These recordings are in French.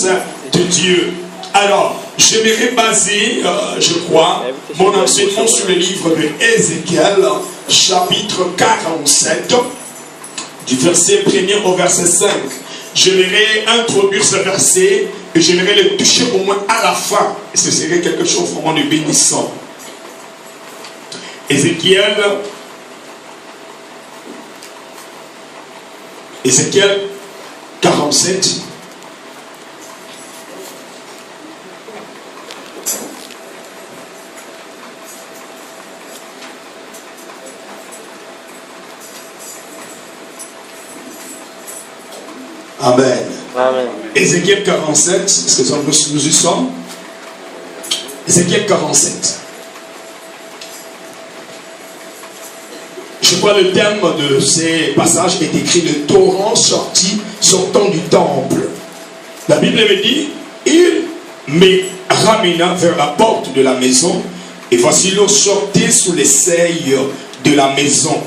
présence de Dieu. Alors, j'aimerais baser, je crois, mon enseignement sur le livre de Ézéchiel, chapitre 47, du verset 1er au verset 5. J'aimerais introduire ce verset et j'aimerais le toucher au moins à la fin. Et ce serait quelque chose vraiment de bénissant. Ézéchiel 47. Amen. Amen. Ézéchiel 47, est-ce que nous y sommes? Ézéchiel 47. Je crois que le thème de ces passages est écrit le torrent sortant du temple. La Bible me dit, il me ramena vers la porte de la maison, et voici l'eau sortait sous les seuils de la maison.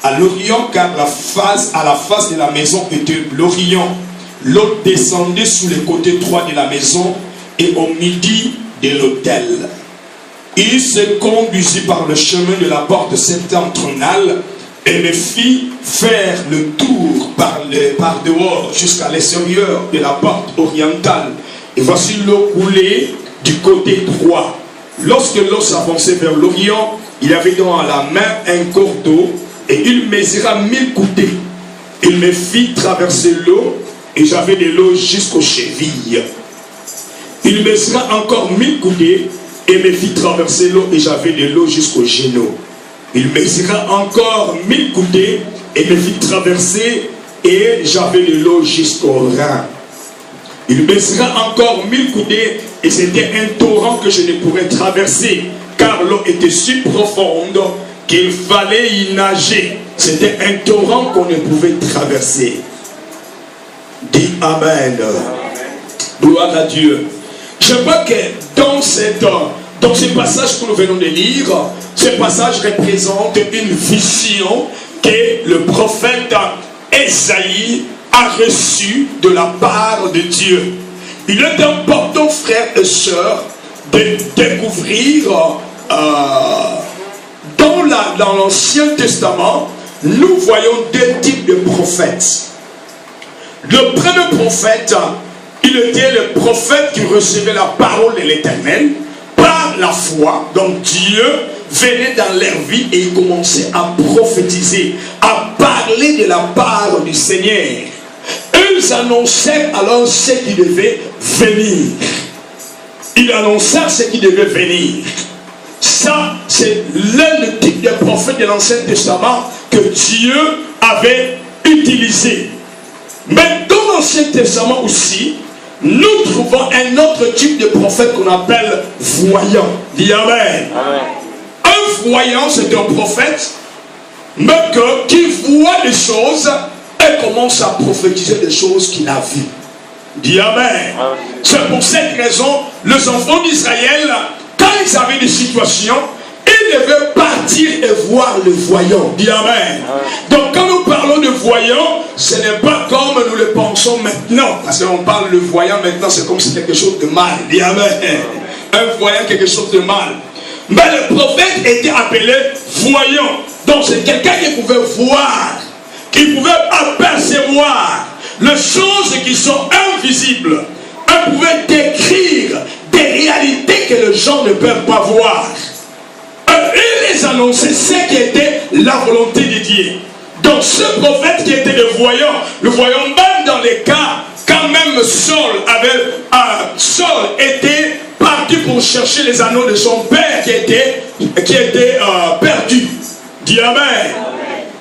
À l'orient, car à la face de la maison était l'orient. L'eau descendait sous les côtés droits de la maison et au midi de l'autel. Il se conduisit par le chemin de la porte septentrionale et me fit faire le tour par dehors jusqu'à l'extérieur de la porte orientale. Et voici l'eau coulait du côté droit. Lorsque l'eau s'avançait vers l'orient, il avait dans la main un cordeau et il mesura 1000 coudées. Il me fit traverser l'eau et j'avais de l'eau jusqu'aux chevilles. Il mesura encore 1000 coudées et me fit traverser l'eau et j'avais de l'eau jusqu'aux genoux. Il mesura encore 1000 coudées et me fit traverser et j'avais de l'eau jusqu'aux reins. Il mesura encore 1000 coudées et c'était un torrent que je ne pourrais traverser car l'eau était si profonde qu'il fallait y nager. C'était un torrent qu'on ne pouvait traverser. Dis Amen. Gloire à Dieu. Je crois que dans ce passage que nous venons de lire, ce passage représente une vision que le prophète Ésaïe a reçue de la part de Dieu. Il est important, frères et sœurs, de découvrir dans l'Ancien Testament, nous voyons deux types de prophètes. Le premier prophète, il était le prophète qui recevait la parole de l'Éternel par la foi. Donc Dieu venait dans leur vie et il commençait à prophétiser, à parler de la part du Seigneur. Ils annonçaient alors ce qui devait venir. Ils annonçaient ce qui devait venir. Ça, c'est l'un des types de prophètes de l'Ancien Testament que Dieu avait utilisé. Mais dans l'Ancien Testament aussi, nous trouvons un autre type de prophète qu'on appelle voyant. Dis Amen. Amen. Un voyant, c'est un prophète, mais qui voit des choses et commence à prophétiser des choses qu'il a vues. Dis Amen. Amen. C'est pour cette raison, les enfants d'Israël, quand ils avaient des situations, ils devaient partir et voir le voyant. Dis Amen. Amen. Donc quand nous parlons de voyant, ce n'est pas comme nous le pensons maintenant. Parce qu'on parle de voyant maintenant, c'est comme si quelque chose de mal. Dis Amen. Un voyant, quelque chose de mal. Mais le prophète était appelé voyant. Donc c'est quelqu'un qui pouvait voir, qui pouvait apercevoir les choses qui sont invisibles. Il pouvait décrire des réalités que les gens ne peuvent pas voir. Il les annonçait ce qui était la volonté de Dieu. Donc ce prophète qui était le voyant même dans les cas, quand même Saul était parti pour chercher les anneaux de son père qui était perdu. Dis Amen.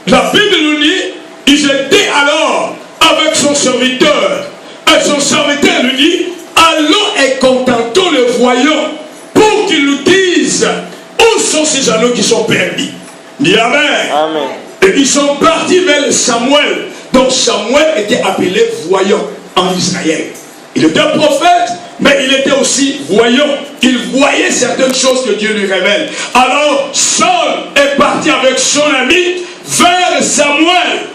La Bible nous dit, ils étaient alors avec son serviteur. Et son serviteur lui dit, allons et contentons le voyant pour qu'il nous dise où sont ces anneaux qui sont perdus. Dis Amen. Amen. Et ils sont partis vers Samuel. Donc Samuel était appelé voyant en Israël. Il était un prophète, mais il était aussi voyant. Il voyait certaines choses que Dieu lui révèle. Alors Saul est parti avec son ami vers Samuel.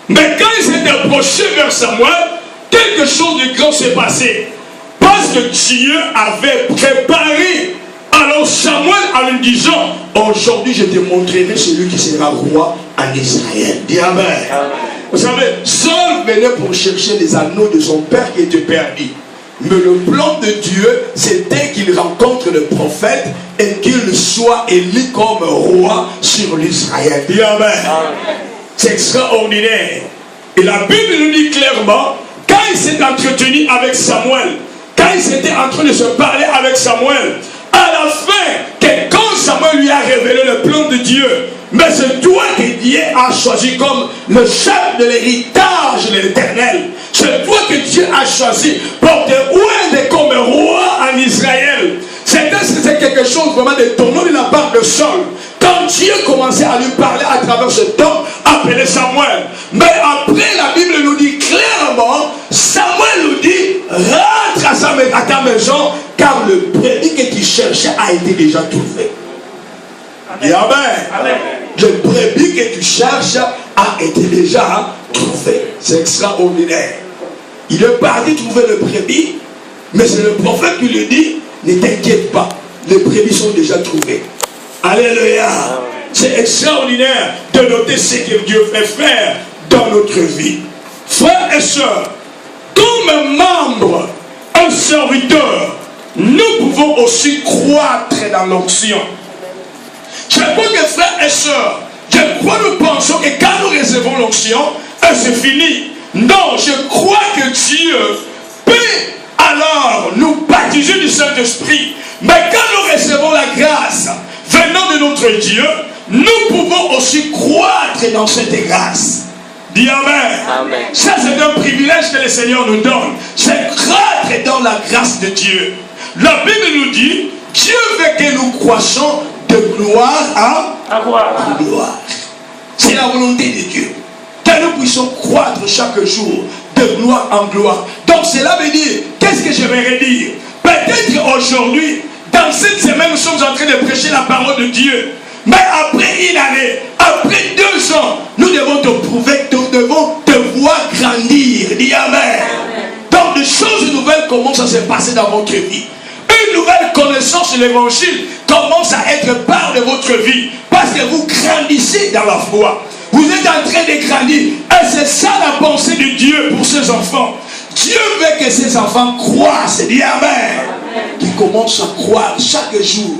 Mais quand il s'est approché vers Samuel, quelque chose de grand s'est passé. Parce que Dieu avait préparé. Alors Samuel en lui disant, aujourd'hui je te montrerai celui qui sera roi en Israël. Dis Amen. Vous savez, Saul venait pour chercher les anneaux de son père qui était perdu. Mais le plan de Dieu, c'était qu'il rencontre le prophète et qu'il soit élu comme roi sur l'Israël. Dis Amen. C'est extraordinaire. Et la Bible nous dit clairement, quand il s'est entretenu avec Samuel, quand il s'était en train de se parler avec Samuel, à la fin, que quand Samuel lui a révélé le plan de Dieu, mais c'est toi que Dieu a choisi comme le chef de l'héritage de l'Éternel. C'est toi que Dieu a choisi pour te oindre comme roi en Israël. C'est quelque chose vraiment d'étonnant de la part de Saul. Quand Dieu commençait à lui parler à travers cet homme appelé Samuel. Mais après, la Bible nous dit clairement, Samuel nous dit, rentre à ta maison, car le brebis que tu cherchais a été déjà trouvé. Et Amen. Le brebis que tu cherches a été déjà trouvé. C'est extraordinaire. Il est parti trouver le brebis, mais c'est le prophète qui lui dit, ne t'inquiète pas, les brebis sont déjà trouvés. Alléluia. C'est extraordinaire de noter ce que Dieu fait faire dans notre vie. Frères et sœurs, comme membre, un serviteur, nous pouvons aussi croître dans l'onction. Je crois que frères et sœurs, je crois nous pensons que quand nous recevons l'onction, c'est fini. Non, je crois que Dieu peut alors nous baptiser du Saint-Esprit. Mais quand nous recevons la grâce venant de notre Dieu, nous pouvons aussi croître dans cette grâce. Dis Amen. Amen. Ça, c'est un privilège que le Seigneur nous donne. C'est croître dans la grâce de Dieu. La Bible nous dit, Dieu veut que nous croissions de gloire à gloire. C'est la volonté de Dieu. Que nous puissions croître chaque jour de gloire en gloire. Donc cela veut dire, qu'est-ce que j'aimerais dire? Peut-être aujourd'hui, dans cette semaine, nous sommes en train de prêcher la parole de Dieu. Mais après une année, après 2 ans, nous devons te prouver, nous devons te voir grandir. Dis Amen. Donc des choses nouvelles commencent à se passer dans votre vie. Une nouvelle connaissance de l'évangile commence à être part de votre vie. Parce que vous grandissez dans la foi. Vous êtes en train de grandir. Et c'est ça la pensée de Dieu pour ses enfants. Dieu veut que ses enfants croissent. Dis Amen. Qu'ils commencent à croire chaque jour.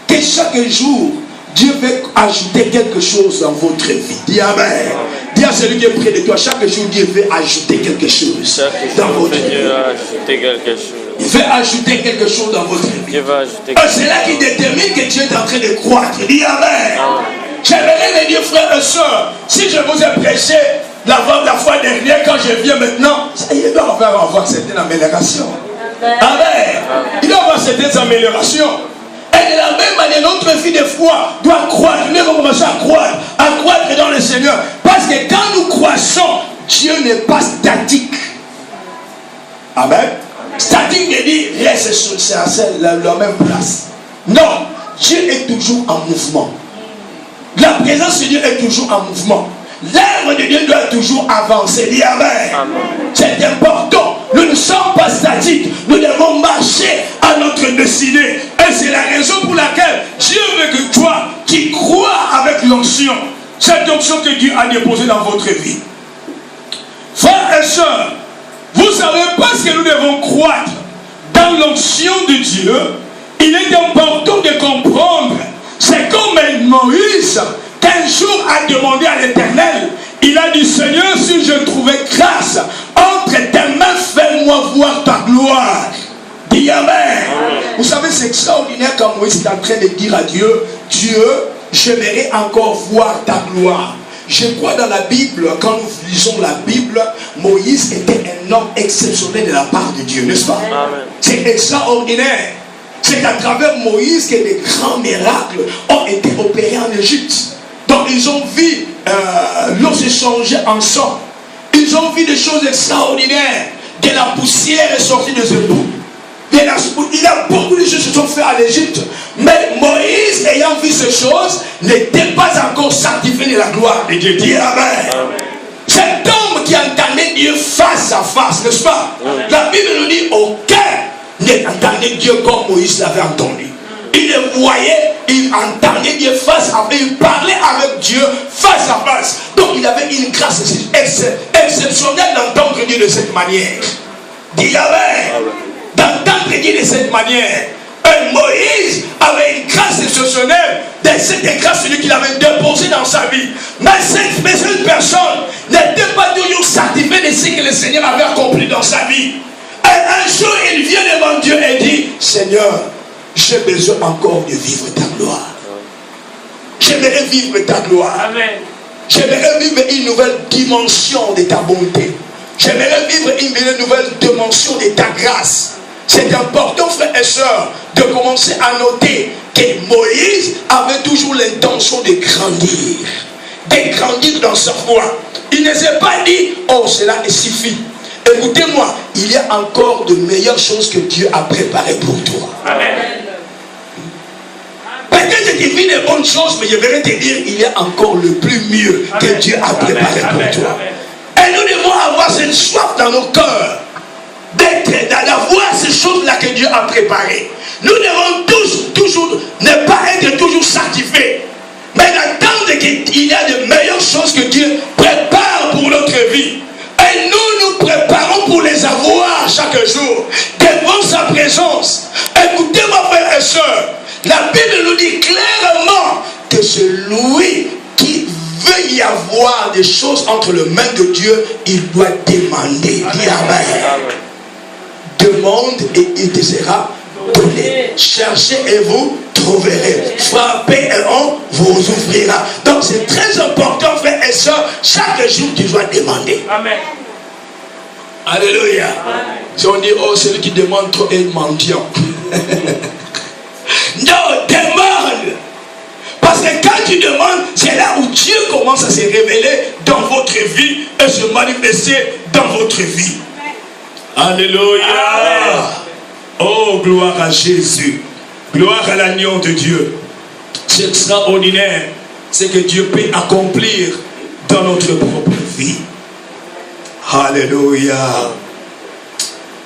Que chaque jour, Dieu veut ajouter quelque chose dans votre vie. Dis Amen. Dis à celui qui est près de toi, chaque jour, Dieu veut ajouter quelque chose dans votre vie. Il veut ajouter quelque chose dans votre vie. C'est là qui détermine que Dieu est en train de croître. Dis Amen. J'aimerais les dire, frères et sœurs, si je vous ai prêché la fois dernière, quand je viens maintenant, il doit avoir certaines améliorations. Amen. Il doit avoir certaines améliorations. Et de la même manière, notre vie de foi doit croître. Nous devons commencer à croître dans le Seigneur. Parce que quand nous croissons, Dieu n'est pas statique. Amen. Statique veut dire reste sur la même place. Non, Dieu est toujours en mouvement. La présence de Dieu est toujours en mouvement. L'œuvre de Dieu doit toujours avancer. Dis Amen. C'est important. Nous ne sommes pas statiques. Nous devons marcher à notre destinée. Et c'est la raison pour laquelle Dieu veut que toi, qui crois avec l'onction, cette onction que Dieu a déposée dans votre vie. Frères et sœurs, vous savez parce que nous devons croître dans l'onction de Dieu, il est important de comprendre. C'est comme Moïse, qu'un jour a demandé à l'Éternel, il a dit, Seigneur, si je trouvais grâce entre tes mains, fais-moi voir ta gloire. Dis Amen. Vous savez, c'est extraordinaire quand Moïse est en train de dire à Dieu, Dieu, j'aimerais encore voir ta gloire. Je crois dans la Bible, quand nous lisons la Bible, Moïse était un homme exceptionnel de la part de Dieu, n'est-ce pas? C'est extraordinaire. C'est à travers Moïse que des grands miracles ont été opérés en Égypte. Donc ils ont vu l'eau se changer en sang. Ils ont vu des choses extraordinaires. De la poussière est sortie de ce bout. Il y a beaucoup de choses qui se sont faites en Égypte. Mais Moïse, ayant vu ces choses, n'était pas encore sanctifié de la gloire de Dieu. Dis Amen. Cet homme qui entendait Dieu face à face, n'est-ce pas? La Bible nous dit aucun n'entendait Dieu comme Moïse l'avait entendu. Il le voyait, il entendait Dieu face à face, il parlait avec Dieu face à face. Donc il avait une grâce exceptionnelle d'entendre Dieu de cette manière. Dis Amen. D'entendre Dieu de cette manière. Et Moïse avait une grâce exceptionnelle, de cette grâce qu'il avait déposée dans sa vie. Mais cette personne n'était pas toujours satisfaite de ce que le Seigneur avait accompli dans sa vie. Et un jour, il vient devant Dieu et dit, Seigneur, j'ai besoin encore de vivre ta gloire. J'aimerais vivre ta gloire. Amen. J'aimerais vivre une nouvelle dimension de ta bonté. J'aimerais vivre une nouvelle dimension de ta grâce. C'est important, frères et sœurs, de commencer à noter que Moïse avait toujours l'intention de grandir dans sa foi. Il ne s'est pas dit, oh cela suffit. Écoutez-moi, il y a encore de meilleures choses que Dieu a préparées pour toi. Amen. Peut-être que tu vis de bonnes choses, mais je vais te dire, il y a encore le plus mieux que Dieu a préparé pour toi. Et nous devons avoir cette soif dans nos cœurs, d'avoir ces choses-là que Dieu a préparées. Nous devons toujours ne pas être toujours satisfaits, mais d'attendre qu'il y a de meilleures choses que Dieu prépare pour notre vie. Et nous préparons pour les avoir chaque jour devant sa présence. Écoutez-moi, frères et sœurs, la Bible nous dit clairement que celui qui veut y avoir des choses entre les mains de Dieu, il doit demander. Dis Amen. Demande et il te sera donné. Cherchez et vous trouverez. Frappez et on vous ouvrira. Donc c'est très important, frères et sœurs, chaque jour tu dois demander. Amen. Alléluia. Amen. Si on dit, oh, celui qui demande trop est mendiant. Non, demande. Parce que quand tu demandes, c'est là où Dieu commence à se révéler dans votre vie et se manifester dans votre vie. Alléluia. Amen. Oh, gloire à Jésus. Gloire à l'agneau de Dieu. C'est extraordinaire ce que Dieu peut accomplir dans notre propre vie. Alléluia.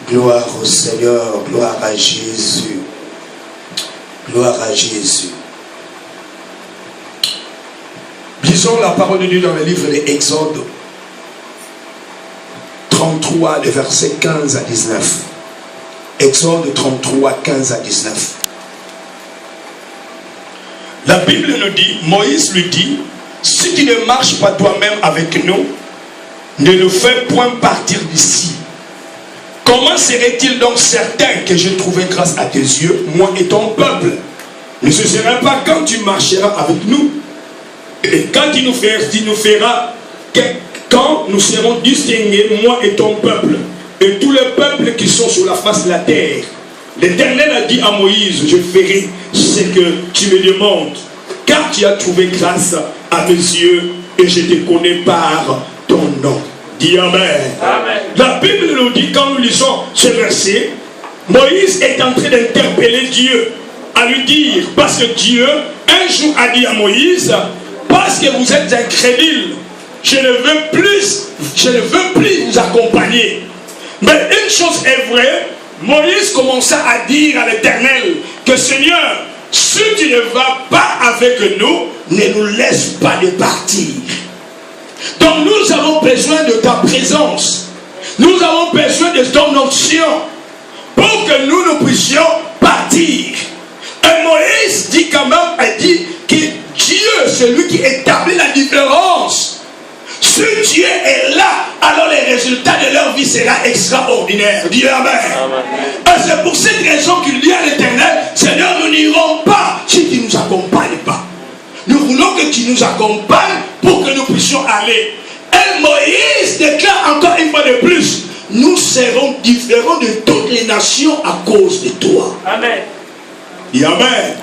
Gloire au Seigneur. Gloire à Jésus. Gloire à Jésus. Lisons la parole de Dieu dans le livre de Exode 33, les versets 15 à 19. Exode 33, 15 à 19. La Bible nous dit, Moïse lui dit, si tu ne marches pas toi-même avec nous, ne nous fais point partir d'ici. Comment serait-il donc certain que je trouverai grâce à tes yeux, moi et ton peuple? Ne ce sera pas quand tu marcheras avec nous, et quand tu nous feras, quand nous serons distingués, moi et ton peuple, et tous les peuples qui sont sur la face de la terre. L'Éternel a dit à Moïse, je ferai ce que tu me demandes, car tu as trouvé grâce à mes yeux, et je te connais par ton nom. Dis Amen. Amen. La Bible nous dit, quand nous lisons ce verset, Moïse est en train d'interpeller Dieu, à lui dire, parce que Dieu, un jour a dit à Moïse, parce que vous êtes incrédule, je ne veux plus vous accompagner. Mais une chose est vraie, Moïse commença à dire à l'Éternel que Seigneur, si tu ne vas pas avec nous, ne nous laisse pas de partir. Donc nous avons besoin de ta présence. Nous avons besoin de ton onction pour que nous puissions partir. Et Moïse dit quand même, il dit que Dieu, celui qui établit la différence. Si Dieu est là, alors les résultats de leur vie seront extraordinaires. Dis Amen. Et c'est pour cette raison qu'il dit à l'Éternel, Seigneur, nous n'irons pas si tu ne nous accompagnes pas. Nous voulons que tu nous accompagnes pour que nous puissions aller. Et Moïse déclare encore une fois de plus, nous serons différents de toutes les nations à cause de toi. Amen. Dis Amen.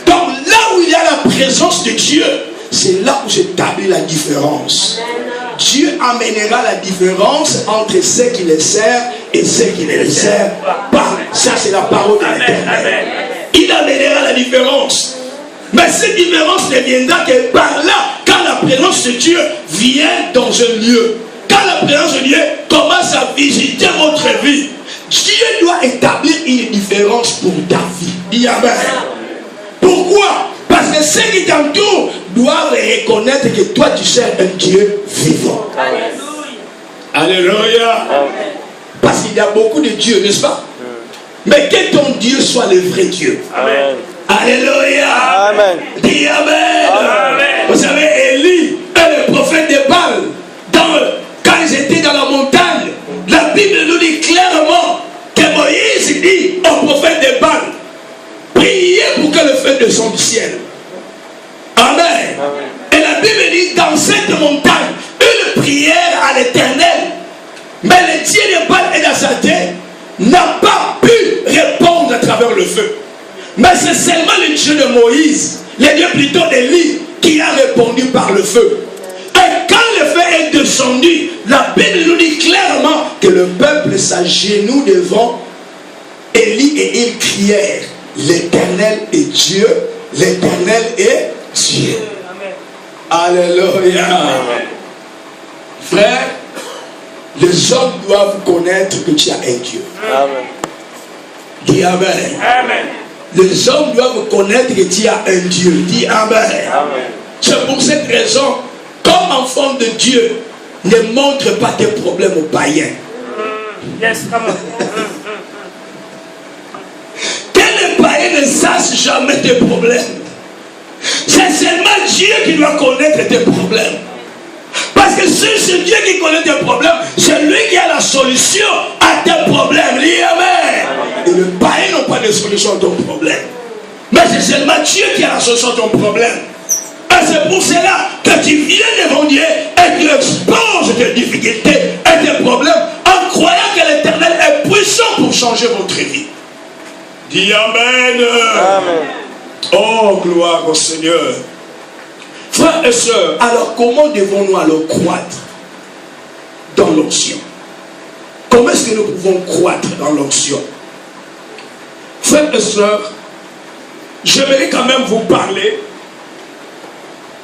Donc là où il y a la présence de Dieu, c'est là où s'établit la différence. Dieu amènera la différence entre ceux qui les servent et ceux qui ne les servent pas. Ça, c'est la parole de l'Éternel. Il amènera la différence. Mais cette différence ne viendra que par là, quand la présence de Dieu vient dans un lieu. quand la présence de Dieu commence à visiter votre vie, Dieu doit établir une différence pour ta vie. Dis amen. Pourquoi? Parce que ceux qui t'entourent doivent reconnaître que toi tu sers un Dieu vivant. Alléluia. Parce qu'il y a beaucoup de dieux, n'est-ce pas? Mais que ton Dieu soit le vrai Dieu. Amen. Alléluia. Amen. Dis amen. Amen. Vous savez, Élie et le prophète de Baal, quand ils étaient dans la montagne, la Bible nous dit clairement que Moïse dit au prophète de Baal, priez pour que le feu descende du ciel. Amen. Amen. Et la Bible dit dans cette montagne, une prière à l'Éternel. Mais le Dieu de Baal et d'Astarté n'a pas pu répondre à travers le feu. Mais c'est seulement le Dieu de Moïse, le Dieu plutôt d'Élie, qui a répondu par le feu. Et quand le feu est descendu, la Bible nous dit clairement que le peuple s'agenouille devant Élie et ils crièrent, l'Éternel est Dieu, l'Éternel est Dieu. Amen. Alléluia. Amen. Frère, les hommes doivent connaître que tu as un Dieu. Amen. Dis amen. Amen. Les hommes doivent connaître que tu as un Dieu. Dis amen. Amen. C'est pour cette raison, comme enfant de Dieu, ne montre pas tes problèmes aux païens. Yes, que les païens ne sachent jamais tes problèmes. C'est seulement Dieu qui doit connaître tes problèmes. Parce que c'est Dieu qui connaît tes problèmes, c'est lui qui a la solution à tes problèmes. Dis amen. Et les païens n'ont pas de solution à ton problème. Mais c'est seulement Dieu qui a la solution à ton problème. Et c'est pour cela que tu viens devant Dieu et tu exposes tes difficultés et tes problèmes en croyant que l'Éternel est puissant pour changer votre vie. Dis amen. Amen. Oh, gloire au Seigneur. Frères et sœurs, alors comment devons-nous alors croître dans l'onction? Comment est-ce que nous pouvons croître dans l'onction? Frères et sœurs, j'aimerais quand même vous parler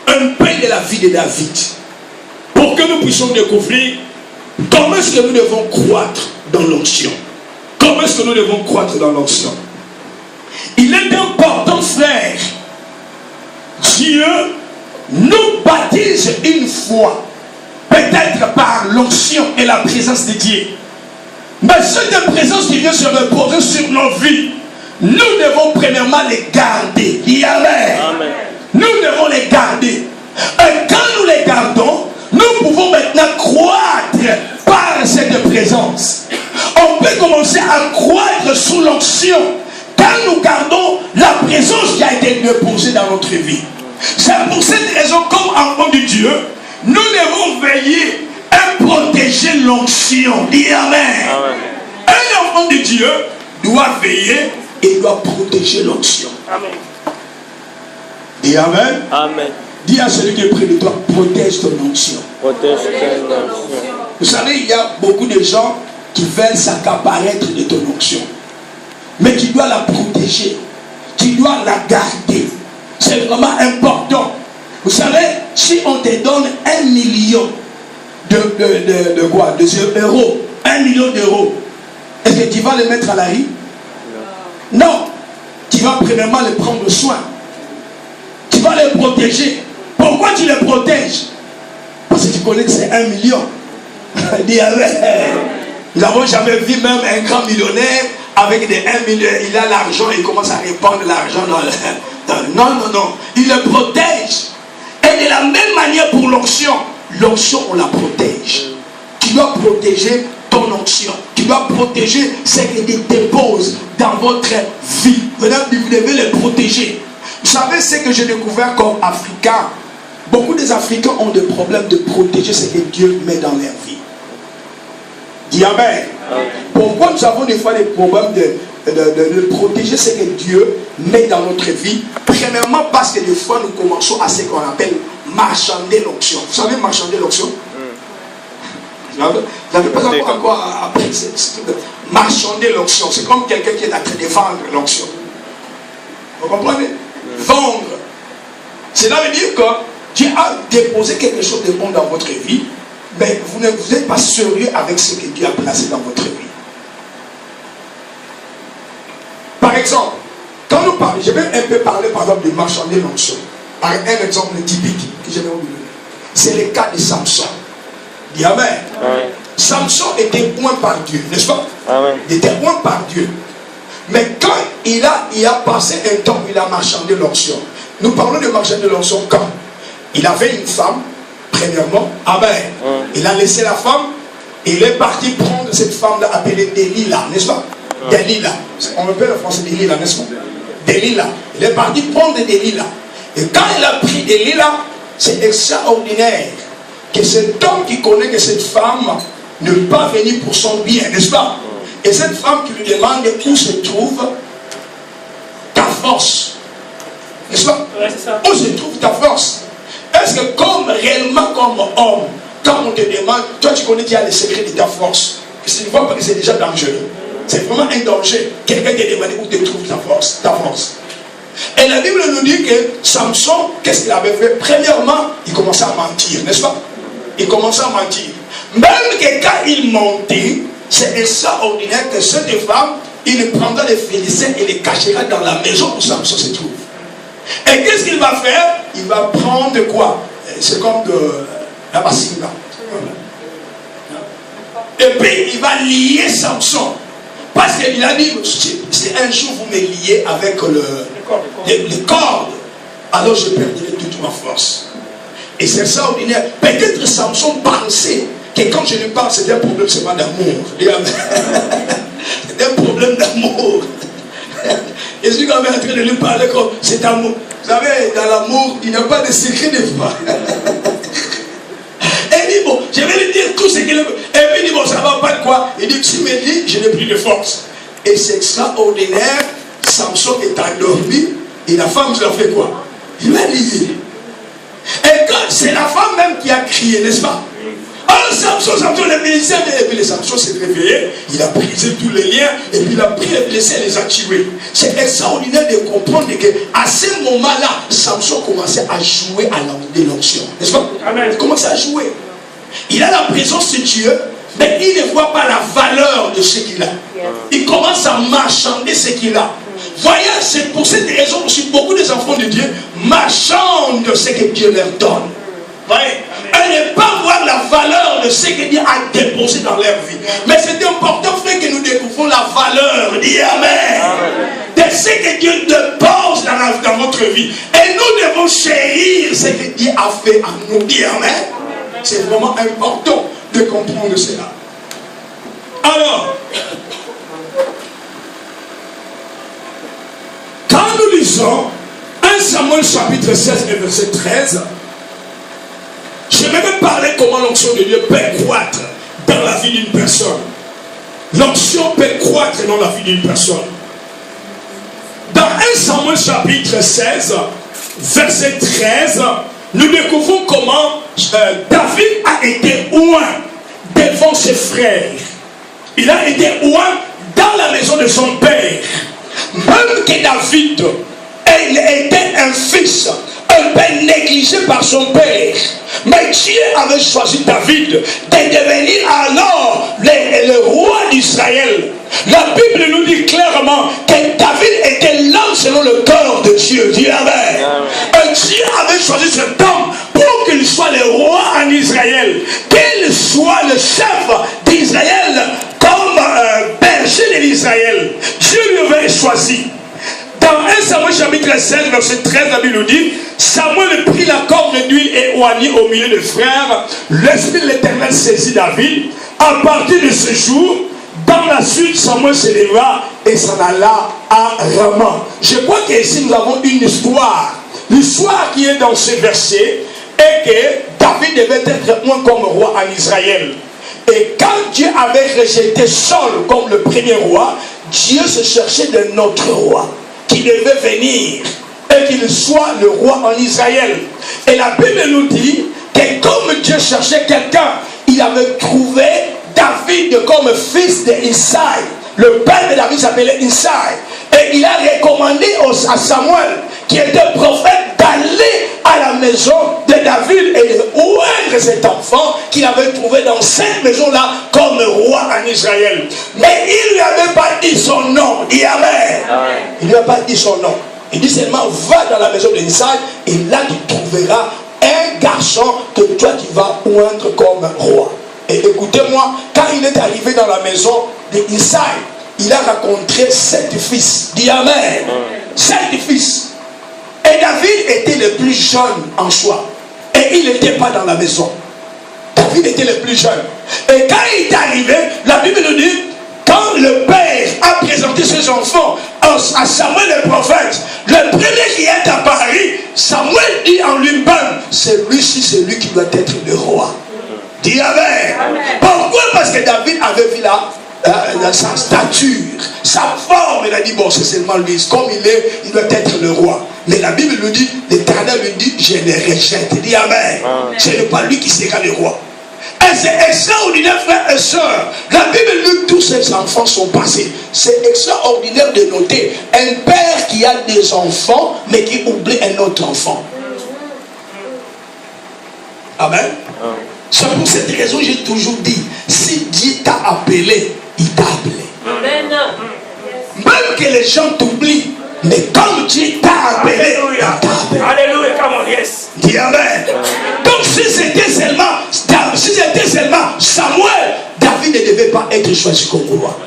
un peu de la vie de David pour que nous puissions découvrir comment est-ce que nous devons croître dans l'onction. Comment est-ce que nous devons croître dans l'onction? Il est important, frère, Dieu nous baptise une fois, peut-être par l'onction et la présence de Dieu. Mais cette présence qui vient se reposer sur nos vies, nous devons premièrement les garder. Amen. Nous devons les garder. Et quand nous les gardons, nous pouvons maintenant croître par cette présence. On peut commencer à croître sous l'onction quand nous gardons la présence qui a été déposée dans notre vie. C'est pour cette raison, comme enfant de Dieu, nous devons veiller et protéger l'onction. Dis amen. Amen. Un enfant de Dieu doit veiller et doit protéger l'onction. Amen. Dis amen. Amen. Dis à celui qui est près de toi, protège ton onction. Protège ton onction. Vous savez, il y a beaucoup de gens qui veulent s'accaparer de ton onction. Mais tu dois la protéger. Tu dois la garder. C'est vraiment important. Vous savez, si on te donne 1 million de quoi? De euros. 1 million d'euros. Est-ce que tu vas les mettre à la rue? Non. Tu vas premièrement les prendre soin. Tu vas les protéger. Pourquoi tu les protèges? Parce que tu connais que c'est 1 million. Dis amen. Nous n'avons jamais vu même un grand millionnaire avec des 1 million. Il a l'argent, il commence à répandre l'argent dans le... Non. Il le protège. Et de la même manière pour l'onction. L'onction, on la protège. Tu dois protéger ton onction. Tu dois protéger ce que tu déposes dans votre vie. Vous devez les protéger. Vous savez ce que j'ai découvert comme Africain? Beaucoup des Africains ont des problèmes de protéger ce que Dieu met dans leur vie. Dis amen. Pourquoi nous avons des fois des problèmes de protéger ce que Dieu met dans notre vie? Premièrement parce que des fois nous commençons à ce qu'on appelle marchander l'onction. Vous savez marchander l'onction? Vous n'avez pas encore appris marchander l'onction. C'est comme quelqu'un qui est en train de vendre l'onction. Vous comprenez? Vendre. Cela veut dire que Dieu a déposé quelque chose de bon dans votre vie. mais vous n'êtes pas sérieux avec ce que Dieu a placé dans votre vie. Par exemple, quand nous parlons, je vais un peu parler par exemple de marchander l'onction. Un exemple typique que j'aimerais vous donner. C'est le cas de Samson. Dis Amen. Amen. Samson était oint par Dieu, n'est-ce pas? Amen. Il était oint par Dieu. Mais quand il a passé un temps où il a marchandé l'onction. Nous parlons de marchander l'onction quand il avait une femme, premièrement. Amen. Amen. Il a laissé la femme. Il est parti prendre cette femme-là appelée Delilah, n'est-ce pas? Delilah. On appelle le français Delilah, n'est-ce pas? Delilah. Il est parti prendre Delilah. Et quand il a pris Delilah, c'est extraordinaire que cet homme qui connaît que cette femme ne peut pas venir pour son bien, n'est-ce pas? Et cette femme qui lui demande où se trouve ta force, n'est-ce pas? Ouais, c'est ça. Où se trouve ta force? Est-ce que réellement comme homme, quand on te demande, toi tu connais qu'il y a les secrets de ta force, tu ne vois pas que c'est déjà dangereux. C'est vraiment un danger. Quelqu'un te demande où te trouve ta force. Et la Bible nous dit que Samson, qu'est-ce qu'il avait fait? Premièrement, il commençait à mentir, n'est-ce pas? Il commençait à mentir. Même que quand il mentait, c'est extraordinaire que cette femme, il prendra les Philistins et les cachera dans la maison où Samson se trouve. Et qu'est-ce qu'il va faire? Il va prendre quoi? C'est comme de la bassine. Et puis il va lier Samson. Parce qu'il a dit, si un jour vous me liez avec les cordes, alors je perdrai toute ma force. Et c'est ça ordinaire. Peut-être Samson pensait que quand je lui parle, c'est un problème seulement d'amour. C'est un problème d'amour. Je suis quand même en train de lui parler comme c'est amour. Vous savez, dans l'amour, il n'y a pas de secret des fois. Et il dit, bon, je vais lui dire tout ce qu'il veut. Et puis il dit, bon, ça va pas de quoi? Il dit, tu me dis, je n'ai plus de force. Et c'est extraordinaire. Samson est endormi. Et la femme, je l'ai fait quoi? Il l'a lié. Et quand c'est la femme même qui a crié, n'est-ce pas? Alors Samson, le ministère, et puis le Samson s'est réveillé. Il a brisé tous les liens. Et puis il a pris les blessés et les a tués. C'est extraordinaire de comprendre qu'à ce moment-là, Samson commençait à jouer à l'onction. N'est-ce pas? Amen. Il commençait à jouer. Il a la présence de Dieu, mais il ne voit pas la valeur de ce qu'il a. Il commence à marchander ce qu'il a. Voyez, c'est pour cette raison aussi beaucoup des enfants de Dieu marchandent ce que Dieu leur donne. Voyez, et ne pas voir la valeur de ce que Dieu a déposé dans leur vie. Mais c'est important, frère, que nous découvrons la valeur, dis Amen, de ce que Dieu dépose dans votre vie. Et nous devons chérir ce que Dieu a fait à nous, dis Amen. C'est vraiment important de comprendre cela. Alors, quand nous lisons 1 Samuel chapitre 16 et verset 13, je vais même parler comment l'onction de Dieu peut croître dans la vie d'une personne. L'onction peut croître dans la vie d'une personne. Dans 1 Samuel chapitre 16, verset 13, nous découvrons comment David a été oint devant ses frères. Il a été oint dans la maison de son père. Même que David était un fils un peu négligé par son père, mais Dieu avait choisi David de devenir alors le roi d'Israël. La Bible nous dit clairement que David était l'homme selon le cœur de Dieu. Dieu avait choisi cet homme pour qu'il soit le roi en Israël, qu'il soit le chef d'Israël comme berger de l'Israël. Dieu lui avait choisi. Dans 1 Samuel chapitre 16, verset 13, la Bible nous dit, Samuel prit la corne d'huile et oignit au milieu des frères. L'Esprit de l'Éternel saisit David. À partir de ce jour, dans la suite, Samuel se leva et s'en alla à Rama. Je crois qu'ici nous avons une histoire. L'histoire qui est dans ce verset est que David devait être oint comme roi en Israël. Et quand Dieu avait rejeté Saul comme le premier roi, Dieu se cherchait d'un autre roi qui devait venir et qu'il soit le roi en Israël. Et la Bible nous dit que comme Dieu cherchait quelqu'un, il avait trouvé David comme fils de Isaïe. Le père de David s'appelait Isaïe. Et il a recommandé à Samuel qui était prophète, d'aller à la maison de David et de oindre cet enfant qu'il avait trouvé dans cette maison-là comme roi en Israël. Mais il ne lui avait pas dit son nom. Dis Amen. Il ne lui a pas dit son nom. Il dit seulement, va dans la maison d'Issaï et là tu trouveras un garçon que toi tu vas oindre comme roi. Et écoutez-moi, quand il est arrivé dans la maison d'Issaï, il a rencontré 7 fils. Dis Amen. 7 fils. Et David était le plus jeune en soi. Et il n'était pas dans la maison. David était le plus jeune. Et quand il est arrivé, la Bible nous dit, quand le père a présenté ses enfants à Samuel le prophète, le premier qui est apparu, Samuel dit en lui-même, celui-ci, c'est lui qui doit être le roi. Dis Amen. Pourquoi? Parce que David avait vu sa stature, sa forme. Il a dit, bon, c'est seulement lui. Comme il est, il doit être le roi. Mais la Bible nous dit, l'Éternel lui dit, je le rejette. Dis Amen. Ce n'est pas lui qui sera le roi. Et c'est extraordinaire, frères et sœurs. La Bible nous dit, tous ses enfants sont passés. C'est extraordinaire de noter un père qui a des enfants, mais qui oublie un autre enfant. Amen. C'est pour cette raison que j'ai toujours dit, si Dieu t'a appelé, il t'a appelé. Amen. Même que les gens t'oublient, mais comme Dieu t'a appelé, il t'a appelé. Alléluia, come on, yes. Dis Amen. Donc si c'était seulement Samuel, David ne devait pas être choisi comme roi.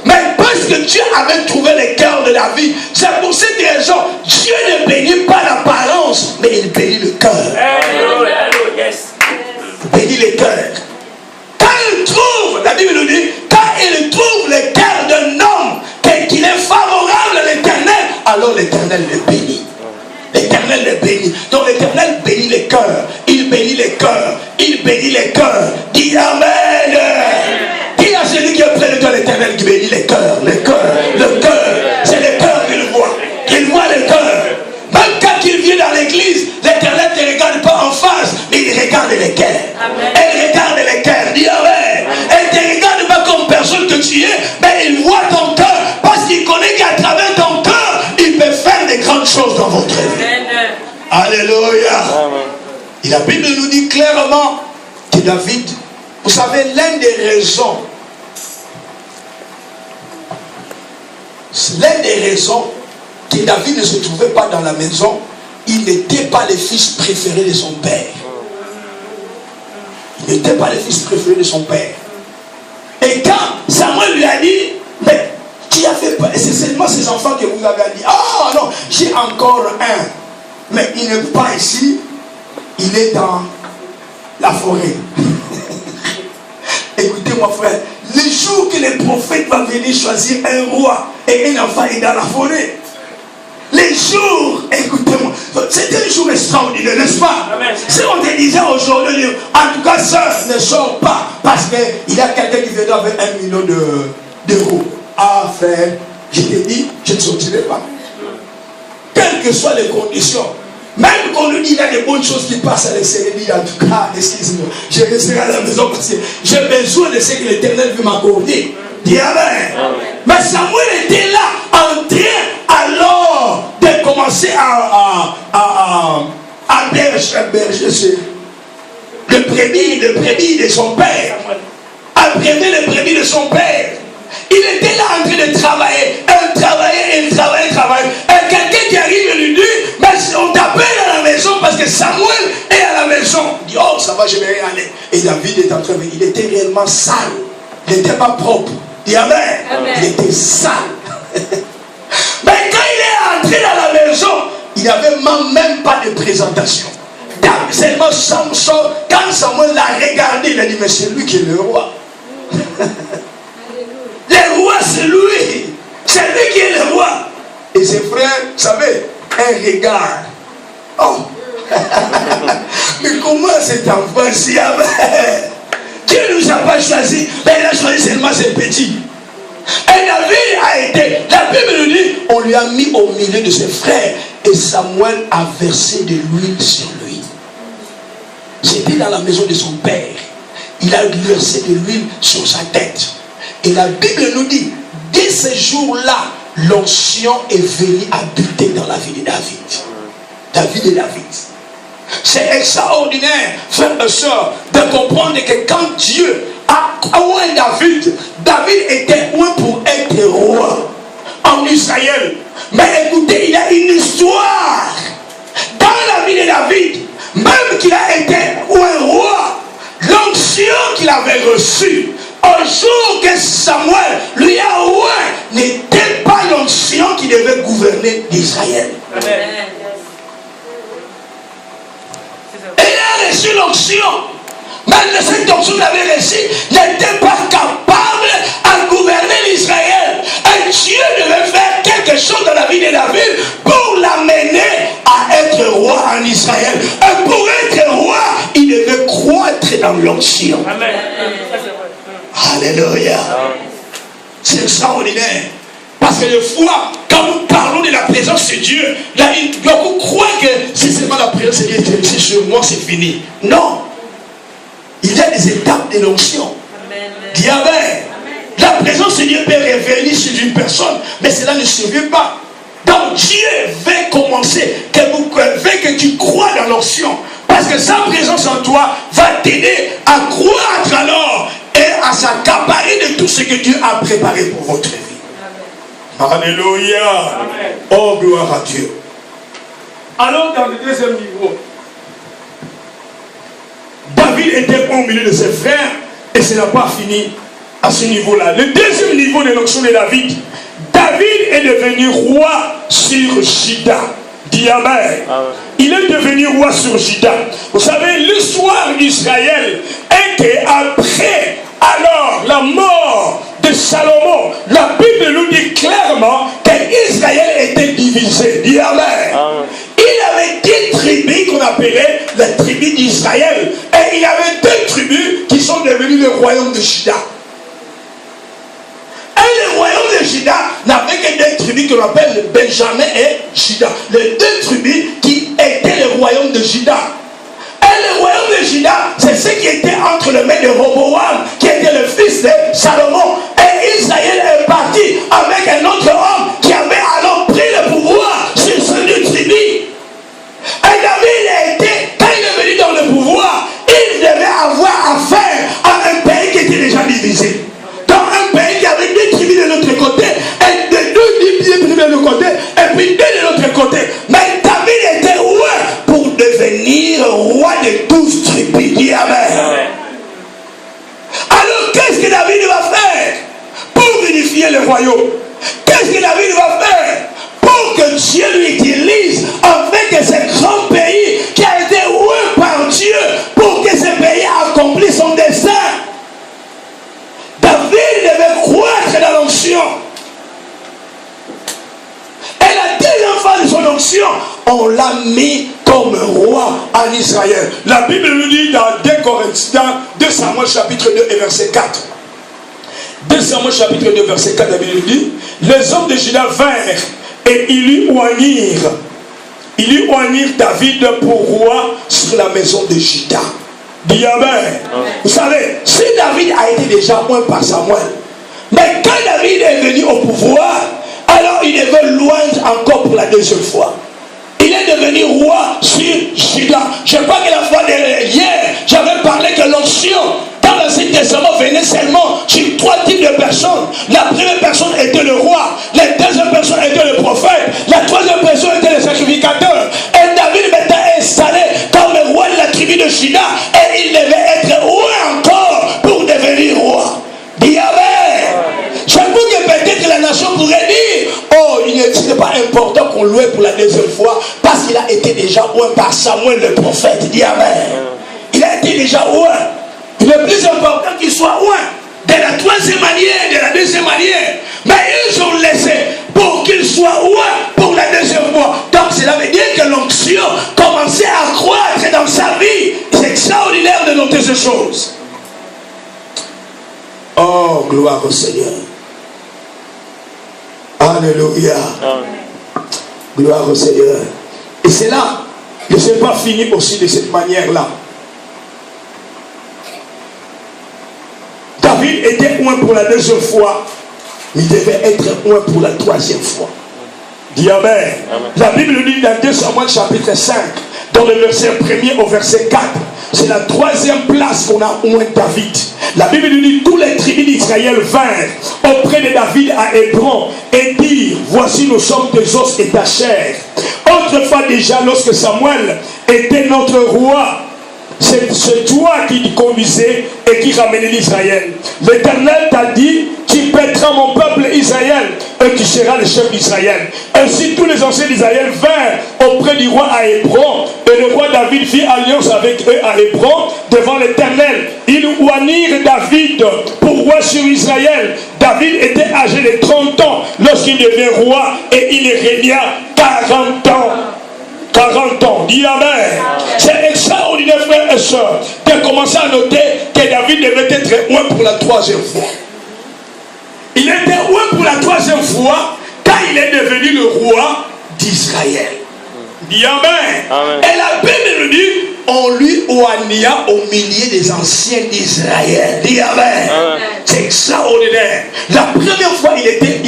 Mais parce que Dieu avait trouvé le cœur de David, c'est pour cette raison, Dieu ne bénit pas l'apparence, mais il bénit le cœur. Alléluia, yes. Bénit le cœur. Quand il trouve, la Bible nous dit, quand il trouve le cœur d'un homme qu'il est favorable à l'Éternel, alors l'Éternel le bénit. L'Éternel le bénit. Donc l'Éternel bénit les cœurs. Il bénit les cœurs. Il bénit les cœurs. Dis Amen. Dis à celui qui est près de toi, l'Éternel qui bénit les cœurs. Les cœurs. Le cœur. C'est le cœur qu'il voit. Il voit le cœur. Même quand il vient dans l'église, l'Éternel ne te regarde pas en face, mais il regarde les cœurs. Il regarde les cœurs. Dis Amen. Il ne te regarde pas comme personne que tu es, mais il voit ton cœur. Parce qu'il connaît qu'à travers ton cœur, il peut faire des grandes choses dans votre vie. Alléluia. Et la Bible nous dit clairement que David, vous savez, l'une des raisons que David ne se trouvait pas dans la maison, il n'était pas le fils préféré de son père. Il n'était pas le fils préféré de son père. Et quand Samuel lui a dit, mais qui a fait pas? C'est seulement ses enfants que vous avez dit. Oh non, j'ai encore un. Mais il n'est pas ici. Il est dans la forêt. Écoutez-moi, frère. Le jour que le prophète va venir choisir un roi et un enfant est dans la forêt. Les jours, écoutez-moi, c'était un jour extraordinaire, n'est-ce pas? Amen. Si on te disait aujourd'hui, en tout cas, ça ne sort pas, parce qu'il y a quelqu'un qui vient avec 1 million d'euros. Ah, frère, je te dis, je ne sortirai pas. Quelles que soient les conditions, même qu'on nous dit qu'il y a des bonnes choses qui passent à l'extérieur, en tout cas, excusez-moi, je resterai à la maison parce que j'ai besoin de ce que l'Éternel veut m'accorder. Dis Amen. Mais Samuel était là, en train alors de commencer à berger le brebis de son père. À brever le brebis de son père. Il était là en train de travailler. Il travaillait. Et quelqu'un qui arrive et lui dit, mais on t'appelle à la maison parce que Samuel est à la maison. Il dit, oh ça va, je vais y aller. Et David est en train de venir. Il était réellement sale. Il n'était pas propre. Il y avait. Il était sale. Mais quand il est entré dans la maison, il n'y avait même pas de présentation. Seulement Samson, quand Samuel l'a regardé, il a dit, mais c'est lui qui est le roi. Le roi, c'est lui. C'est lui qui est le roi. Et ses frères, vous savez, un regard. Oh. Mais comment cet enfant s'y avait? Dieu ne nous a pas choisi, mais il a choisi seulement ses petits. Et David a été, la Bible nous dit, on lui a mis au milieu de ses frères. Et Samuel a versé de l'huile sur lui. C'était dans la maison de son père. Il a versé de l'huile sur sa tête. Et la Bible nous dit, dès ce jour-là, l'onction est venue habiter dans la vie de David. David et David. C'est extraordinaire, frères et sœurs, de comprendre que quand Dieu a oint David, David était oint pour être roi en Israël. Mais écoutez, il y a une histoire dans la vie de David, même qu'il a été un roi, l'onction qu'il avait reçue au jour que Samuel lui a oint n'était pas l'onction qui devait gouverner d'Israël. Il a reçu l'onction, mais cette onction qu'il avait reçue n'était pas capable à gouverner l'Israël. Et Dieu devait faire quelque chose dans la vie de David pour l'amener à être roi en Israël. Et pour être roi, il devait croître dans l'onction. Amen. Alléluia. C'est extraordinaire. Parce que des fois, quand nous parlons de la présence de Dieu, là, beaucoup croient que c'est seulement la présence de Dieu, c'est sur moi, c'est fini. Non. Il y a des étapes de l'onction. Dis amen. La présence de Dieu peut revenir sur une personne, mais cela ne suffit pas. Donc Dieu veut commencer, veut que tu crois dans l'onction. Parce que sa présence en toi va t'aider à croître alors et à s'accaparer de tout ce que Dieu a préparé pour votre vie. Amen. Alléluia. Amen. Oh, gloire à Dieu. Alors dans le deuxième niveau, David était au milieu de ses frères et ce n'a pas fini à ce niveau-là. Le deuxième niveau de l'onction de David, David est devenu roi sur Juda. Dis amen. Il est devenu roi sur Juda. Vous savez, l'histoire d'Israël est qu'après alors la mort de Salomon, la Bible nous dit clairement qu'Israël était divisé. Dis amen. Il avait 10 tribus qu'on appelait les tribus d'Israël. Et il y avait 2 tribus qui sont devenues le royaume de Juda. Et le royaume de Juda n'avait que 2 tribus qu'on appelle Benjamin et Juda. Les 2 tribus qui étaient le royaume de Juda. Et le royaume de Juda, c'est ce qui était entre les mains de Roboam, qui était le fils de Salomon. Et Israël est parti avec un autre homme qui avait alors pris le pouvoir sur ces 2 tribus. Et David quand il est venu dans le pouvoir, il devait avoir affaire à un pays qui était déjà divisé. Dans un pays qui avait 2 tribus de l'autre côté, et 2 tribus de l'autre côté, et puis 2 de l'autre côté. Mais David était roi pour devenir roi de 12 tribus. Dis amen. Alors qu'est-ce que David va faire pour unifier le royaume? Qu'est-ce que David va faire pour que Dieu lui utilise avec ce grand pays qui a été oint par Dieu pour que ce pays accomplisse son dessein? David devait croître dans l'onction. Et la deuxième phase de son onction, on l'a mis comme roi en Israël. La Bible nous dit dans 2 Samuel chapitre 2 et verset 4. 2 Samuel chapitre 2 verset 4, la Bible nous dit: les hommes de Juda vinrent et ils lui oignirent David pour roi sur la maison de Juda. Dis amen. Vous savez, si David a été déjà oint par Samuel, mais quand David est venu au pouvoir, alors il devait l'oindre encore pour la deuxième fois. Il est devenu roi sur Juda. Je crois que la fois hier, j'avais parlé que l'onction dans l'Ancien Testament venait seulement sur 3 types de personnes. La première personne était le roi, la deuxième personne était le prophète, la troisième personne était le sacrificateur. Et David était installé comme roi de la tribu de Juda et il devait être roi encore pour devenir roi. Dis amen. J'avoue que peut-être la nation pourrait dire: oh, il n'est pas important qu'on louait pour la deuxième fois parce qu'il a été déjà oint par Samuel le prophète. Dis amen. Il a été déjà oint. Il est plus important qu'il soit oint de la troisième manière, de la deuxième manière. Mais ils ont laissé pour qu'il soit oint pour la deuxième fois. Donc cela veut dire que l'onction commençait à croître dans sa vie. C'est extraordinaire de noter ces choses. Oh, gloire au Seigneur. Alléluia. Gloire au Seigneur. Et c'est là que ce n'est pas fini aussi de cette manière-là. David était oint pour la deuxième fois. il devait être loin pour la 3e fois. Dis Amen. Amen. La Bible nous dit dans 2 Samuel chapitre 5, dans le verset 1er au verset 4, c'est la 3e place qu'on a oint David. La Bible nous dit, tous les tribus d'Israël vinrent auprès de David à Hébron et dirent, voici nous sommes des os et ta chair. Autrefois déjà, lorsque Samuel était notre roi, c'est toi qui conduisais et qui ramenais l'Israël. L'Éternel t'a dit, tu pèteras mon peuple Israël et tu seras le chef d'Israël. Ainsi tous les anciens d'Israël vinrent auprès du roi à Hébron, et le roi David fit alliance avec eux à Hébron devant l'Éternel. Ils oignirent David pour roi sur Israël. David était âgé de 30 ans lorsqu'il devint roi, et il régna 40 ans. 40 ans, dis Amen. C'est extraordinaire, frères et sœurs, de commencer à noter que David devait être loin pour la 3e fois. Il était loin pour la 3e fois quand il est devenu le roi d'Israël. Dis Amen. Amen. Et la Bible nous dit, on lui oigna au milieu des anciens d'Israël. Dis Amen. Amen. C'est extraordinaire. La première fois, il était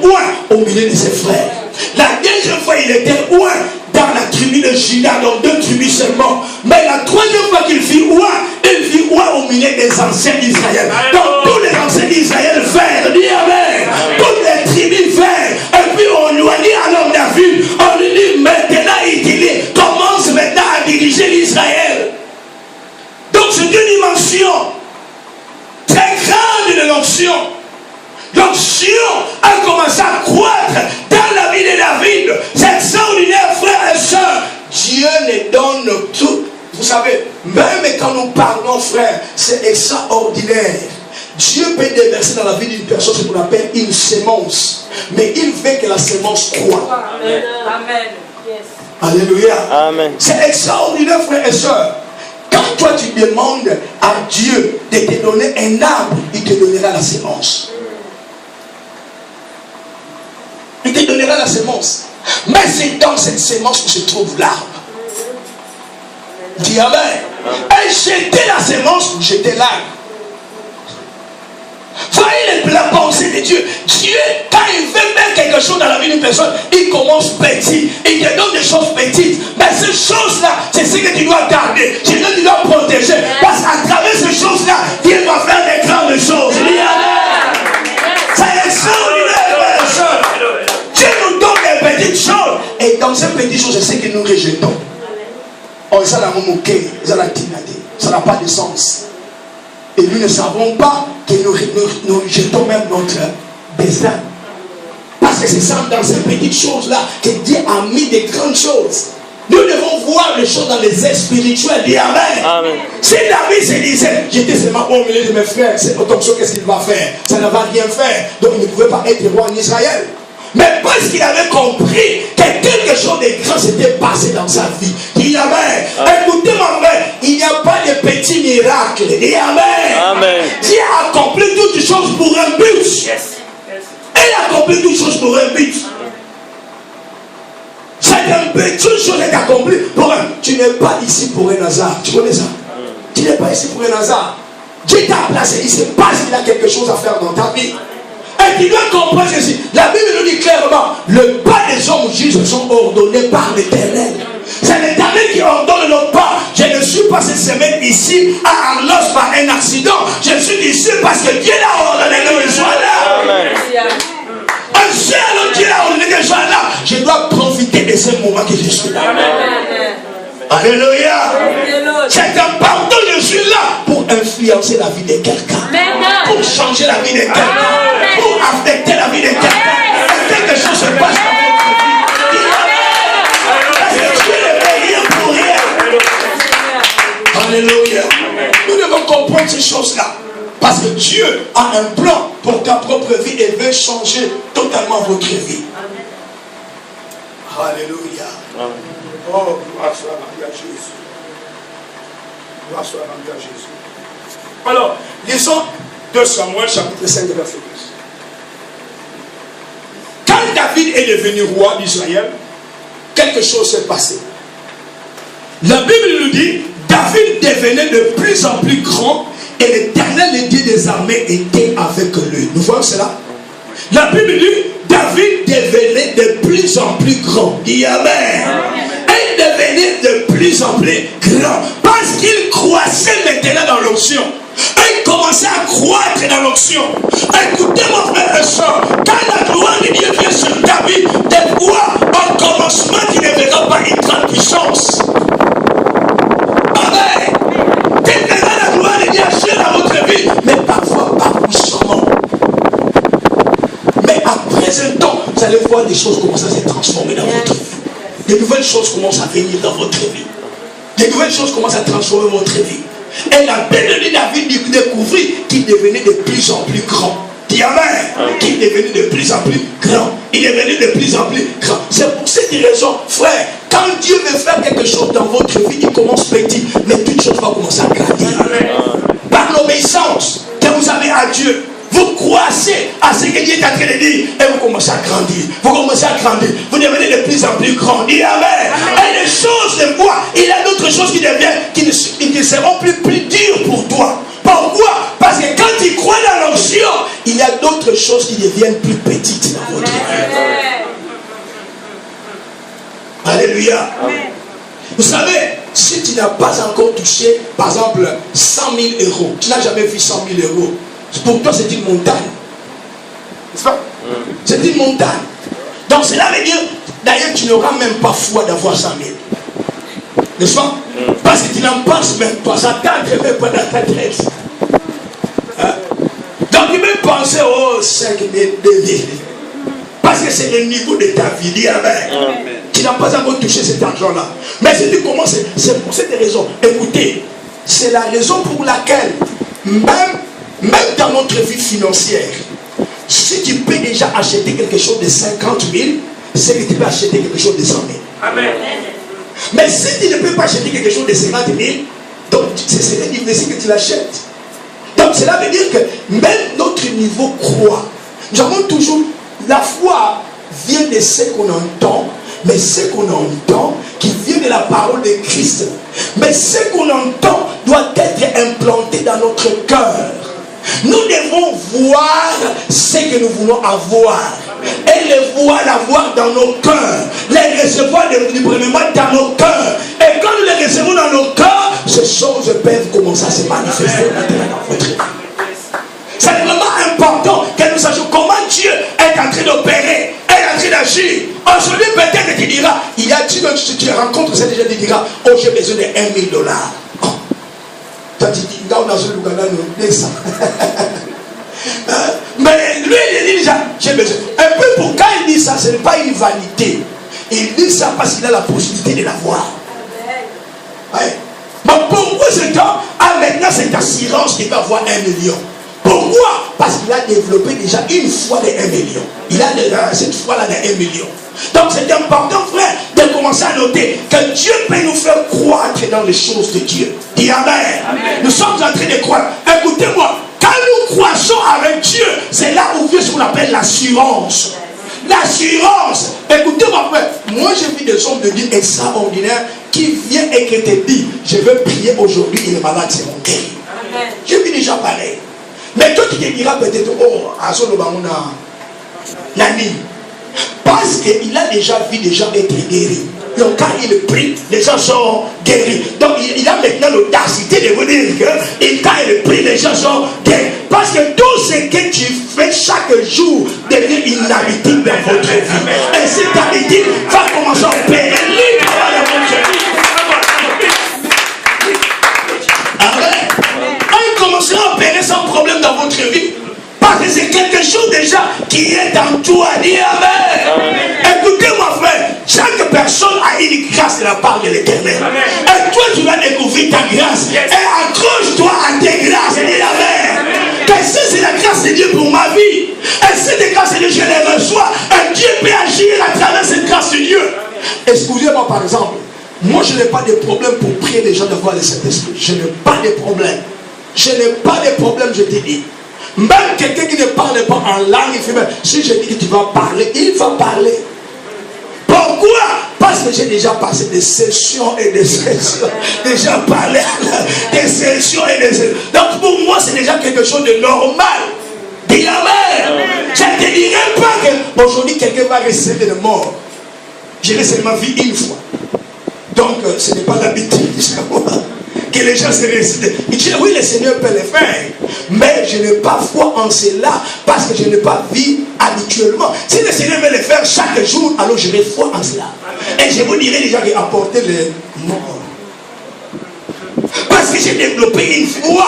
loin au milieu de ses frères. La deuxième fois, il était loin dans la tribu de Juda, dans 2 tribus seulement. Mais la 3e fois qu'il fit loin, il fit loin au milieu des anciens d'Israël. Donc tous les anciens d'Israël vinrent. Dis Amen. Toutes les tribus vinrent. Et puis on lui a dit alors David, on lui dit maintenant il dit, commence maintenant à diriger l'Israël. Donc c'est une dimension très grande de l'onction. L'onction a commencé à croître dans la vie de David. C'est extraordinaire, frères et sœurs. Dieu les donne tout. Vous savez, même quand nous parlons, frères, c'est extraordinaire. Dieu peut déverser dans la vie d'une personne ce qu'on appelle une sémence. Mais il veut que la sémence croît. Amen. Amen. Yes. Alléluia. Amen. C'est extraordinaire, frères et sœurs. Quand toi tu demandes à Dieu de te donner un arbre, il te donnera la sémence. Il te donnera la sémence. Mais c'est dans cette sémence que se trouve l'arbre. Dis Amen. Et jeter la sémence pour jeter l'arbre. Voyez la pensée de Dieu. Dieu, quand il veut mettre quelque chose dans la vie d'une personne, il commence petit. Il te donne des choses petites. Mais ces choses-là, c'est ce que tu dois garder. C'est ce que tu dois protéger. Parce qu'à travers ces choses-là, Dieu va faire des grandes choses. Dis Amen. C'est extraordinaire. Dieu nous donne des petites choses. Et dans ces petites choses, c'est ce que nous rejetons. Oh, ça n'a pas de sens. Et nous ne savons pas que nous jetons même notre destin. Parce que c'est ça, dans ces petites choses-là, que Dieu a mis des grandes choses. Nous devons voir les choses dans les airs spirituels. Dis Amen. Amen. Si David se disait, j'étais seulement au milieu de mes frères, c'est autant chose, qu'est-ce qu'il va faire? Ça ne va rien faire. Donc il ne pouvait pas être roi en Israël. Mais parce qu'il avait compris que quelque chose de grand s'était passé dans sa vie. Dis Amen. Écoutez mon frère, il n'y a pas de petits miracles. Dis Amen. Amen. Dieu a accompli toutes choses pour un but. Yes. Il a accompli toutes choses pour un but. C'est un but, toute chose est accomplie pour un. Tu n'es pas ici pour un hasard. Tu connais ça? Tu n'es pas ici pour un hasard. Dieu t'a placé. Il se passe qu'il a quelque chose à faire dans ta vie. Et tu dois comprendre ceci. La Bible nous dit clairement, le pas des hommes justes sont ordonnés par l'Éternel. C'est l'Éternel qui ordonne nos pas. Je ne suis pas cette semaine ici à Arlos par un accident. Je suis ici parce que Dieu l'a ordonné que je sois là. Amen. Un seul Dieu l'a ordonné que je sois là. Je dois profiter de ce moment que je suis là. Amen. Alléluia. C'est important, je suis là pour influencer la vie de quelqu'un, pour changer la vie de quelqu'un, pour affecter la vie de quelqu'un. Quelque chose se passe dans votre vie. Parce que Dieu ne fait rien pour rien. Alléluia. Nous devons comprendre ces choses-là. Parce que Dieu a un plan pour ta propre vie et veut changer totalement votre vie. Alléluia. Oh, gloire soit rendue à Jésus. Gloire soit rendue à Jésus. Alors, lisons 2 Samuel chapitre 5 verset 12. Quand David est devenu roi d'Israël, quelque chose s'est passé. La Bible nous dit, David devenait de plus en plus grand et l'Éternel, le Dieu des armées, était avec lui. Nous voyons cela. La Bible dit, David devenait de plus en plus grand. Dis Amen. Il devenait de plus en plus grand. Parce qu'il croissait maintenant dans l'onction. Il commençait à croître dans l'onction. Écoutez mon frère et soeur, quand la gloire de Dieu vient sur David, des fois, en commencement, il ne verra pas une grande puissance. Amen. Il verra la gloire de Dieu agir dans votre vie, mais parfois pas puissamment. Mais après un temps, vous allez voir des choses commencer à se transformer dans votre vie. Des nouvelles choses commencent à venir dans votre vie. Des nouvelles choses commencent à transformer votre vie. Et la Bible de David découvrit qu'il devenait de plus en plus grand. Dis Amen. Qu'il devenait de plus en plus grand. Il devenait de plus en plus grand. C'est pour cette raison, frère, quand Dieu veut faire quelque chose dans votre vie, il commence petit, mais toute chose va commencer à grandir. Par l'obéissance que vous avez à Dieu, vous croissez à ce que Dieu est en train de dire et vous commencez à grandir. Vous commencez à grandir. Vous devenez de plus en plus grand. Dis Amen. Et les choses de moi, il y a d'autres choses qui deviennent, qui ne seront plus dures pour toi. Pourquoi? Parce que quand tu crois dans l'onction, il y a d'autres choses qui deviennent plus petites dans votre vie. Alléluia. Vous savez, si tu n'as pas encore touché, par exemple, 100 000 euros, tu n'as jamais vu 100 000 euros. Pour toi, c'est une montagne. N'est-ce pas? C'est une montagne. Donc, cela veut dire, d'ailleurs, tu n'auras même pas foi d'avoir 100 000. N'est-ce pas? Parce que tu n'en penses même pas. Ça t'entre même pas dans ta tête. Hein? Donc, tu peux penser, oh, 5 000, 2 000. Parce que c'est le niveau de ta vie. Dis Amen. Tu n'as pas encore touché cet argent-là. Mais si tu commences, c'est pour cette raison. Écoutez, c'est la raison pour laquelle, même dans notre vie financière, si tu peux déjà acheter quelque chose de 50 000, c'est que tu peux acheter quelque chose de 100 000. Amen. Mais si tu ne peux pas acheter quelque chose de 50 000, donc c'est difficile que tu l'achètes. Donc cela veut dire que même notre niveau croît. Nous avons toujours, la foi vient de ce qu'on entend, mais ce qu'on entend qui vient de la parole de Christ. Mais ce qu'on entend doit être implanté dans notre cœur. Nous devons voir ce que nous voulons avoir et les voir, l'avoir dans nos cœurs, les recevoir premièrement dans nos cœurs. Et quand nous les recevons dans nos cœurs, ces choses peuvent commencer à se manifester dans votre vie. C'est vraiment important que nous sachions comment Dieu est en train d'opérer, est en train d'agir. Aujourd'hui, peut-être tu diras, il y a tu rencontres ces gens qui dira, oh j'ai besoin de $1 000. Toi tu dis, dans ce Luganda, nous descendons. Mais lui, il dit déjà, j'ai besoin. Un peu pour quand il dit ça, ce n'est pas une vanité. Il dit ça parce qu'il a la possibilité de l'avoir. Ouais. Mais pourquoi ce temps a maintenant cette assurance qu'il va avoir 1 million? Pourquoi? Parce qu'il a développé déjà une foi de 1 million. Il a cette foi-là de 1 million. Donc c'est important, frère, de commencer à noter que Dieu peut nous faire croître dans les choses de Dieu. Dis Amen. Amen. Nous sommes en train de croire. Écoutez-moi, quand nous croissons avec Dieu, c'est là où vient ce qu'on appelle l'assurance. L'assurance. Écoutez-moi, frère, moi j'ai vu des hommes de Dieu extraordinaires qui viennent et qui te disent, je veux prier aujourd'hui et les malades seront guéris. J'ai vu déjà pareil. Mais toi qui te diras peut-être, oh, Azolobamona, Nani. Parce qu'il a déjà vu des gens être guéris. Donc quand il prie, les gens sont guéris. Donc il a maintenant l'audacité de vous dire que quand il prie, les gens sont guéris. Parce que tout ce que tu fais chaque jour devient une habitude dans votre vie. Et cette habitude va commencer à opérer libre dans votre vie. Amen. Il commencera à opérer sans problème dans votre vie. Parce que c'est quelque chose déjà qui est en toi. Dis Amen. Écoutez-moi, frère, chaque personne a une grâce de la part de l'Éternel. Et toi, tu vas découvrir ta grâce. Et accroche-toi à tes grâces. Dis Amen. Que ça, c'est la grâce de Dieu pour ma vie. Et cette grâce de Dieu, je les reçois. Et Dieu peut agir à travers cette grâce de Dieu. Excusez-moi, par exemple, moi, je n'ai pas de problème pour prier les gens d'avoir le Saint-Esprit. Je n'ai pas de problème. Je n'ai pas de problème, je te dis. Même quelqu'un qui ne parle pas en langue, il fait même, si je dis que tu vas parler, il va parler. Pourquoi? Parce que j'ai déjà passé des sessions et des sessions. Déjà parlé des sessions et des sessions. Donc pour moi, c'est déjà quelque chose de normal. Dis Amen. Je ne te dirai pas qu'aujourd'hui quelqu'un va recevoir de mort. Je l'ai seulement vu une fois. Donc ce n'est pas l'habitude que les gens se récitent. Il dit oui, le Seigneur peut le faire. Mais je n'ai pas foi en cela parce que je n'ai pas vu habituellement. Si le Seigneur veut le faire chaque jour, alors je n'ai foi en cela. Et je vous dirai déjà qu'il apporter les morts. Parce que j'ai développé une foi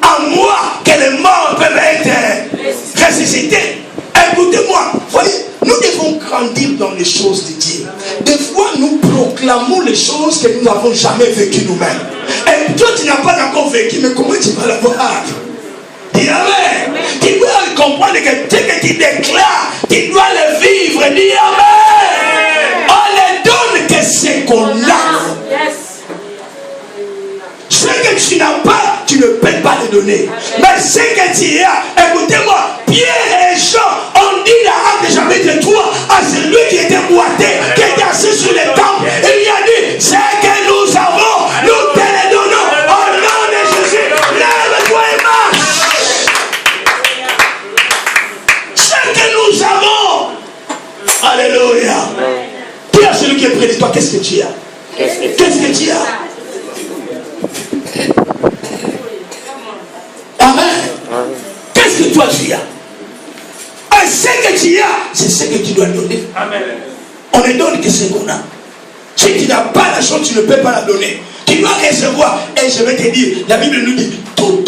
en moi que les morts peuvent être ressuscités. Écoutez-moi, voyez, nous devons grandir dans les choses de Dieu. Des fois, nous proclamons les choses que nous n'avons jamais vécues nous-mêmes. Et toi, tu n'as pas encore vécu, mais comment tu vas la voir? Dis Amen. Tu dois comprendre que ce que tu déclares, tu dois le vivre. Dis Amen. On ne donne que ce qu'on a. Ce que tu n'as pas, tu ne peux pas le donner. Mais ce que tu as, écoutez-moi, Pierre et Jean ont dit la Acte chapitre 3 à celui qui était boité, qui était assis sur le temple. Il lui a dit, ce que nous avons, nous te le donnons au nom de Jésus. Lève-toi et marche. Ce que nous avons. Alléluia. Dis à celui qui est près de toi, qu'est-ce que tu as? Qu'est-ce que tu as? Amen. Qu'est-ce que toi tu as? Et ce que tu as, c'est ce que tu dois donner. Amen. On ne donne que ce qu'on a. Si tu n'as pas la chose, tu ne peux pas la donner. Tu dois recevoir. Et je vais te dire, la Bible nous dit, tout